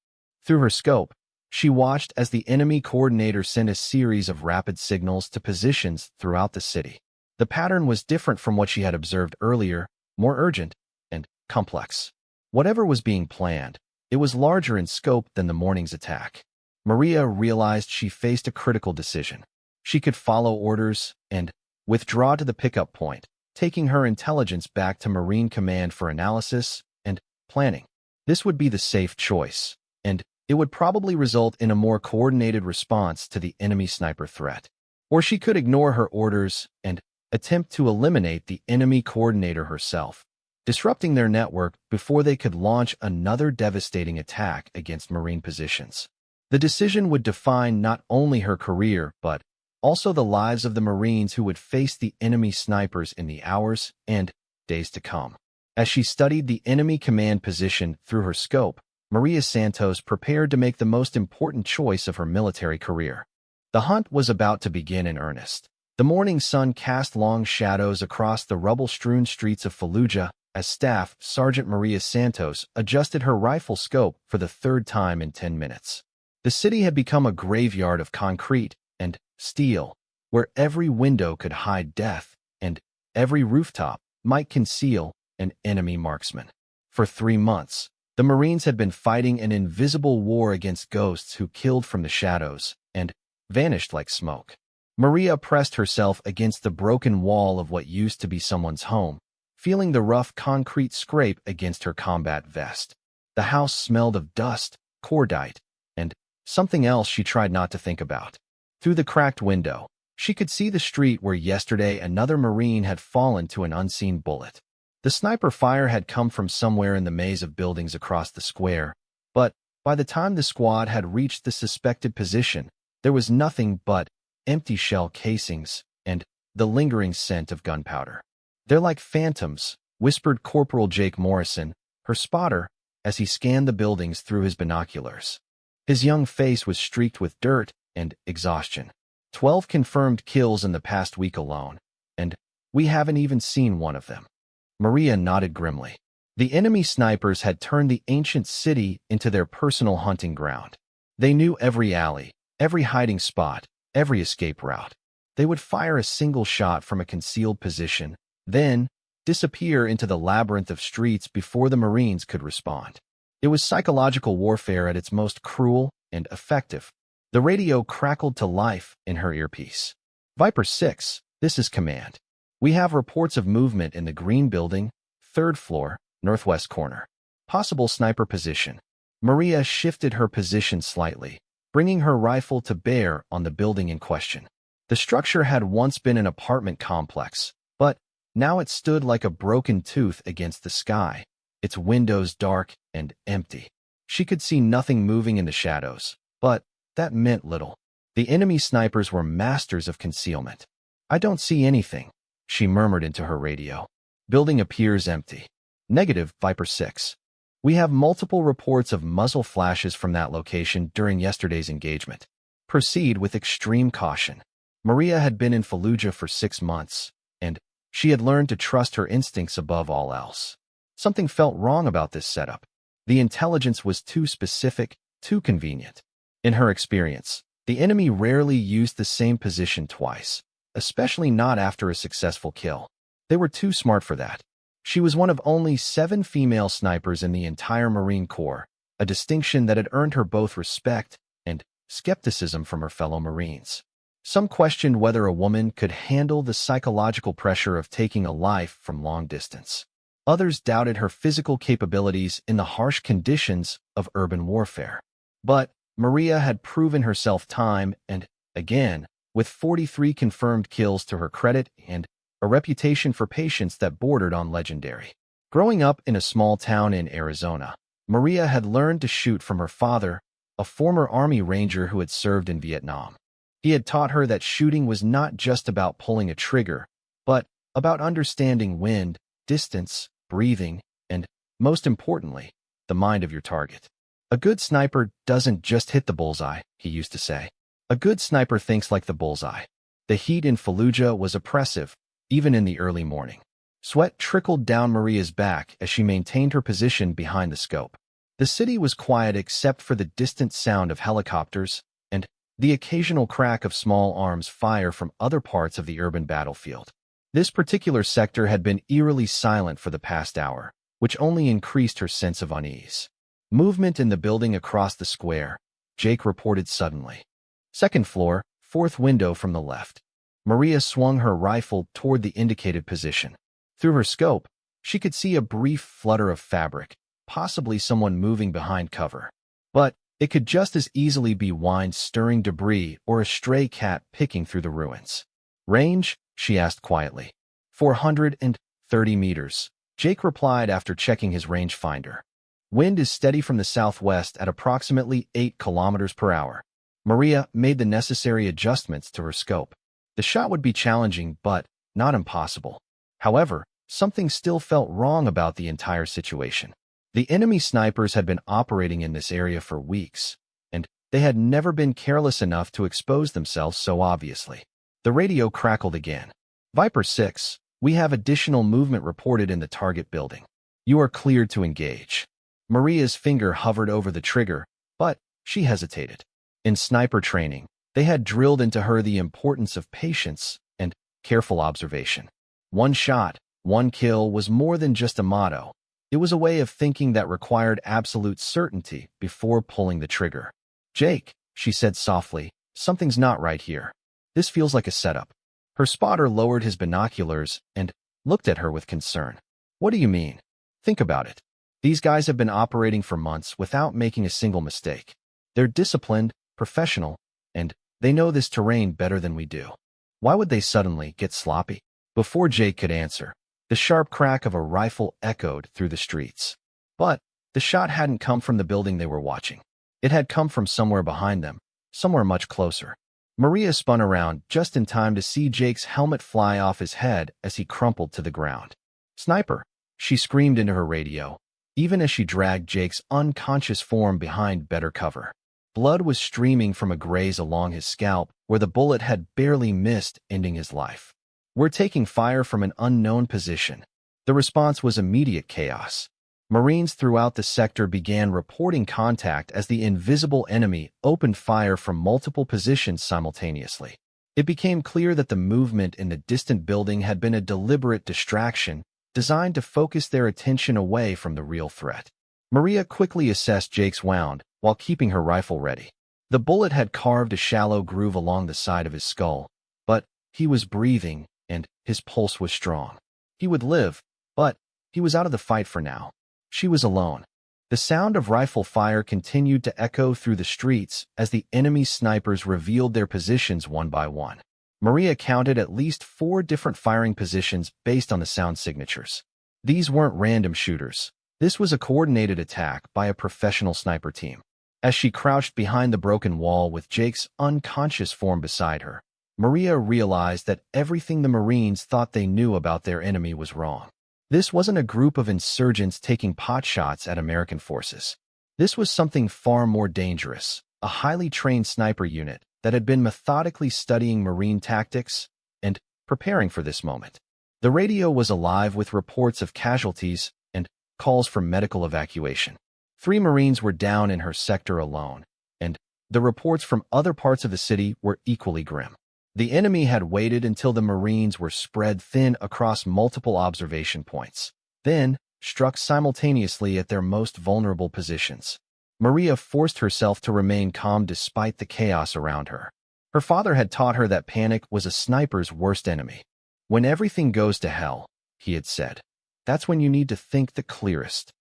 Through her scope, she watched as the enemy coordinator sent a series of rapid signals to positions throughout the city. The pattern was different from what she had observed earlier, more urgent and complex. Whatever was being planned, it was larger in scope than the morning's attack. Maria realized she faced a critical decision. She could follow orders and withdraw to the pickup point, taking her intelligence back to Marine Command for analysis and planning. This would be the safe choice, and it would probably result in a more coordinated response to the enemy sniper threat. Or she could ignore her orders and attempt to eliminate the enemy coordinator herself, disrupting their network before they could launch another devastating attack against Marine positions. The decision would define not only her career, but also the lives of the Marines who would face the enemy snipers in the hours and days to come. As she studied the enemy command position through her scope, Maria Santos prepared to make the most important choice of her military career. The hunt was about to begin in earnest. The morning sun cast long shadows across the rubble-strewn streets of Fallujah as Staff Sergeant Maria Santos adjusted her rifle scope for the 3rd time in 10 minutes. The city had become a graveyard of concrete and steel, where every window could hide death and every rooftop might conceal an enemy marksman. For 3 months, the Marines had been fighting an invisible war against ghosts who killed from the shadows and vanished like smoke. Maria pressed herself against the broken wall of what used to be someone's home, feeling the rough concrete scrape against her combat vest. The house smelled of dust, cordite, and something else she tried not to think about. Through the cracked window, she could see the street where yesterday another Marine had fallen to an unseen bullet. The sniper fire had come from somewhere in the maze of buildings across the square, but by the time the squad had reached the suspected position, there was nothing but empty shell casings and the lingering scent of gunpowder. "They're like phantoms," whispered Corporal Jake Morrison, her spotter, as he scanned the buildings through his binoculars. His young face was streaked with dirt and exhaustion. 12 confirmed kills in the past week alone, and we haven't even seen one of them. Maria nodded grimly. The enemy snipers had turned the ancient city into their personal hunting ground. They knew every alley, every hiding spot, every escape route. They would fire a single shot from a concealed position, then disappear into the labyrinth of streets before the Marines could respond. It was psychological warfare at its most cruel and effective. The radio crackled to life in her earpiece. "Viper 6, this is command. We have reports of movement in the green building, 3rd floor, northwest corner. Possible sniper position." Maria shifted her position slightly, bringing her rifle to bear on the building in question. The structure had once been an apartment complex, but now it stood like a broken tooth against the sky, its windows dark and empty. She could see nothing moving in the shadows, but that meant little. The enemy snipers were masters of concealment. "I don't see anything," she murmured into her radio. "Building appears empty." "Negative, Viper 6. We have multiple reports of muzzle flashes from that location during yesterday's engagement. Proceed with extreme caution." Maria had been in Fallujah for 6 months, and she had learned to trust her instincts above all else. Something felt wrong about this setup. The intelligence was too specific, too convenient. In her experience, the enemy rarely used the same position twice, especially not after a successful kill. They were too smart for that. She was one of only 7 female snipers in the entire Marine Corps, a distinction that had earned her both respect and skepticism from her fellow Marines. Some questioned whether a woman could handle the psychological pressure of taking a life from long distance. Others doubted her physical capabilities in the harsh conditions of urban warfare. But Maria had proven herself time and again, with 43 confirmed kills to her credit and a reputation for patience that bordered on legendary. Growing up in a small town in Arizona, Maria had learned to shoot from her father, a former Army Ranger who had served in Vietnam. He had taught her that shooting was not just about pulling a trigger, but about understanding wind, distance, breathing, and, most importantly, the mind of your target. "A good sniper doesn't just hit the bullseye," he used to say. "A good sniper thinks like the bullseye." The heat in Fallujah was oppressive, even in the early morning. Sweat trickled down Maria's back as she maintained her position behind the scope. The city was quiet except for the distant sound of helicopters and the occasional crack of small arms fire from other parts of the urban battlefield. This particular sector had been eerily silent for the past hour, which only increased her sense of unease. "Movement in the building across the square," Jake reported suddenly. "2nd floor, 4th window from the left." Maria swung her rifle toward the indicated position. Through her scope, she could see a brief flutter of fabric, possibly someone moving behind cover. But it could just as easily be wind stirring debris or a stray cat picking through the ruins. "Range?" she asked quietly. 430 meters, Jake replied after checking his rangefinder. "Wind is steady from the southwest at approximately 8 kilometers per hour." Maria made the necessary adjustments to her scope. The shot would be challenging, but not impossible. However, something still felt wrong about the entire situation. The enemy snipers had been operating in this area for weeks, and they had never been careless enough to expose themselves so obviously. The radio crackled again. "Viper 6, we have additional movement reported in the target building. You are cleared to engage." Maria's finger hovered over the trigger, but she hesitated. In sniper training, they had drilled into her the importance of patience and careful observation. One shot, one kill was more than just a motto. It was a way of thinking that required absolute certainty before pulling the trigger. "Jake," she said softly, "something's not right here. This feels like a setup." Her spotter lowered his binoculars and looked at her with concern. "What do you mean?" "Think about it. These guys have been operating for months without making a single mistake. They're disciplined, professional, and they know this terrain better than we do. Why would they suddenly get sloppy?" Before Jake could answer, the sharp crack of a rifle echoed through the streets. But the shot hadn't come from the building they were watching. It had come from somewhere behind them, somewhere much closer. Maria spun around just in time to see Jake's helmet fly off his head as he crumpled to the ground. "Sniper!" she screamed into her radio, even as she dragged Jake's unconscious form behind better cover. Blood was streaming from a graze along his scalp where the bullet had barely missed, ending his life. "We're taking fire from an unknown position." The response was immediate chaos. Marines throughout the sector began reporting contact as the invisible enemy opened fire from multiple positions simultaneously. It became clear that the movement in the distant building had been a deliberate distraction designed to focus their attention away from the real threat. Maria quickly assessed Jake's wound while keeping her rifle ready. The bullet had carved a shallow groove along the side of his skull, but he was breathing and his pulse was strong. He would live, but he was out of the fight for now. She was alone. The sound of rifle fire continued to echo through the streets as the enemy snipers revealed their positions one by one. Maria counted at least 4 different firing positions based on the sound signatures. These weren't random shooters. This was a coordinated attack by a professional sniper team. As she crouched behind the broken wall with Jake's unconscious form beside her, Maria realized that everything the Marines thought they knew about their enemy was wrong. This wasn't a group of insurgents taking potshots at American forces. This was something far more dangerous, a highly trained sniper unit that had been methodically studying Marine tactics and preparing for this moment. The radio was alive with reports of casualties and calls for medical evacuation. 3 Marines were down in her sector alone, and the reports from other parts of the city were equally grim. The enemy had waited until the Marines were spread thin across multiple observation points, then struck simultaneously at their most vulnerable positions. Maria forced herself to remain calm despite the chaos around her. Her father had taught her that panic was a sniper's worst enemy. "When everything goes to hell," he had said, "that's when you need to think the clearest."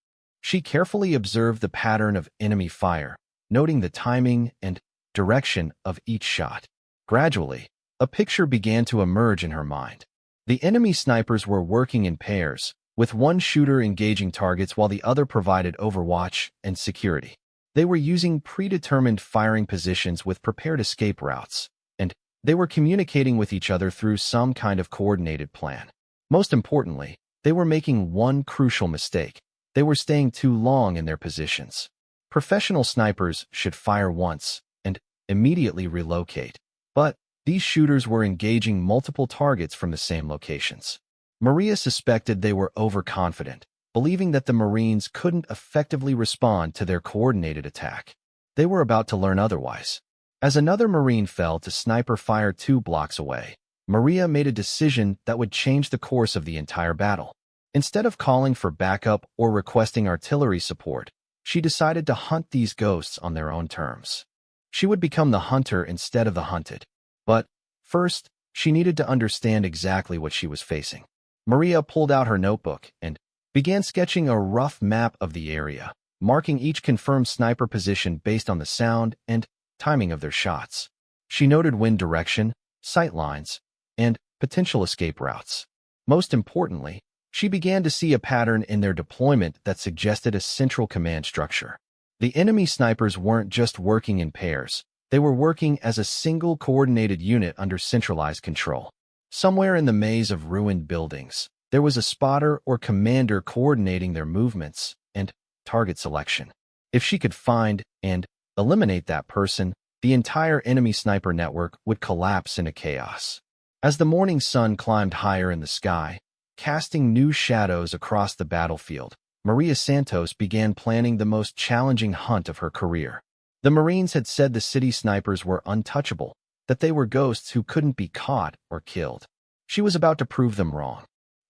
She carefully observed the pattern of enemy fire, noting the timing and direction of each shot. Gradually, a picture began to emerge in her mind. The enemy snipers were working in pairs, with one shooter engaging targets while the other provided overwatch and security. They were using predetermined firing positions with prepared escape routes, and they were communicating with each other through some kind of coordinated plan. Most importantly, they were making one crucial mistake. They were staying too long in their positions. Professional snipers should fire once and immediately relocate, but these shooters were engaging multiple targets from the same locations. Maria suspected they were overconfident, believing that the Marines couldn't effectively respond to their coordinated attack. They were about to learn otherwise. As another Marine fell to sniper fire 2 blocks away, Maria made a decision that would change the course of the entire battle. Instead of calling for backup or requesting artillery support, she decided to hunt these ghosts on their own terms. She would become the hunter instead of the hunted. But first, she needed to understand exactly what she was facing. Maria pulled out her notebook and began sketching a rough map of the area, marking each confirmed sniper position based on the sound and timing of their shots. She noted wind direction, sight lines, and potential escape routes. Most importantly, she began to see a pattern in their deployment that suggested a central command structure. The enemy snipers weren't just working in pairs. They were working as a single coordinated unit under centralized control. Somewhere in the maze of ruined buildings, there was a spotter or commander coordinating their movements and target selection. If she could find and eliminate that person, the entire enemy sniper network would collapse into chaos. As the morning sun climbed higher in the sky, casting new shadows across the battlefield, Maria Santos began planning the most challenging hunt of her career. The Marines had said the city snipers were untouchable, that they were ghosts who couldn't be caught or killed. She was about to prove them wrong.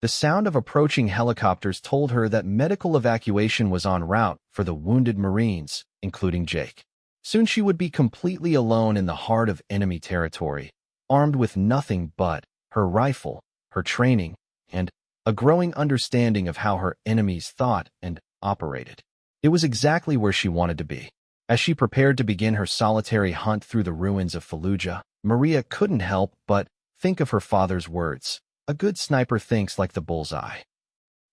The sound of approaching helicopters told her that medical evacuation was en route for the wounded Marines, including Jake. Soon she would be completely alone in the heart of enemy territory, armed with nothing but her rifle, her training, and a growing understanding of how her enemies thought and operated. It was exactly where she wanted to be. As she prepared to begin her solitary hunt through the ruins of Fallujah, Maria couldn't help but think of her father's words. A good sniper thinks like the bullseye.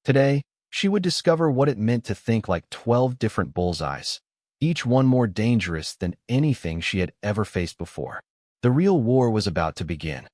Today, she would discover what it meant to think like 12 different bullseyes, each one more dangerous than anything she had ever faced before. The real war was about to begin.